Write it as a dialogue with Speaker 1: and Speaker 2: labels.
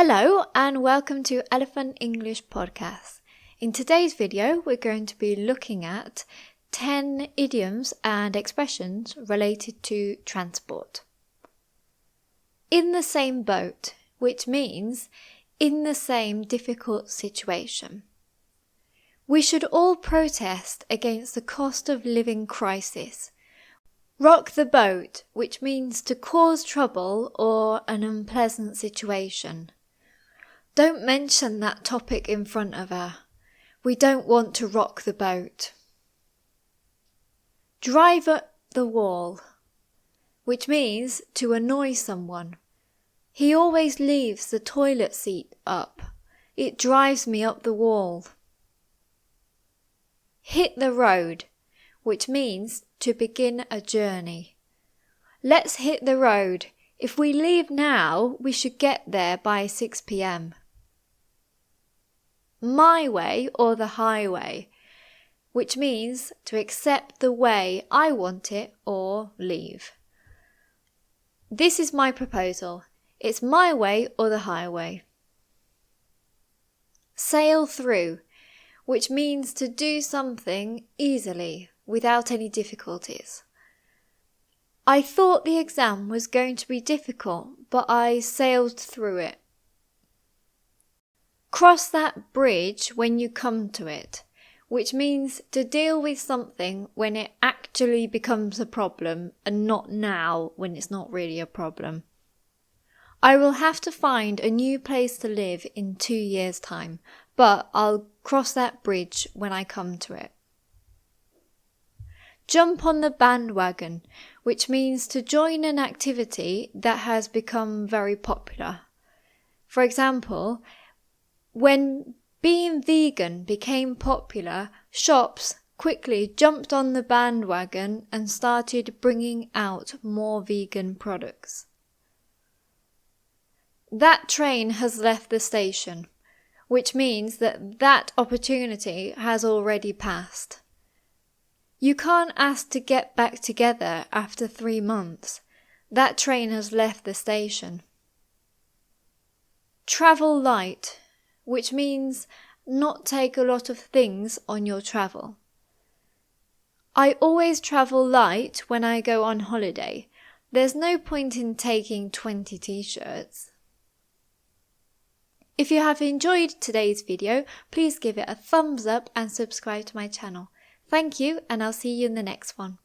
Speaker 1: Hello and welcome to Elephant English Podcast. In today's video, we're going to be looking at 10 idioms and expressions related to transport. In the same boat, which means in the same difficult situation. We should all protest against the cost of living crisis. Rock the boat, which means to cause trouble or an unpleasant situation. Don't mention that topic in front of her. We don't want to rock the boat. Drive up the wall, which means to annoy someone. He always leaves the toilet seat up. It drives me up the wall. Hit the road, which means to begin a journey. Let's hit the road. If we leave now, we should get there by 6 p.m. My way or the highway, which means to accept the way I want it or leave. This is my proposal. It's my way or the highway. Sail through, which means to do something easily without any difficulties. I thought the exam was going to be difficult, but I sailed through it. Cross that bridge when you come to it, which means to deal with something when it actually becomes a problem and not now when it's not really a problem. I will have to find a new place to live in 2 years' time, but I'll cross that bridge when I come to it. Jump on the bandwagon, which means to join an activity that has become very popular. For example, when being vegan became popular, shops quickly jumped on the bandwagon and started bringing out more vegan products. That train has left the station, which means that opportunity has already passed. You can't ask to get back together after 3 months. That train has left the station. Travel light, which means not take a lot of things on your travel. I always travel light when I go on holiday. There's no point in taking 20 t-shirts. If you have enjoyed today's video, please give it a thumbs up and subscribe to my channel. Thank you, and I'll see you in the next one.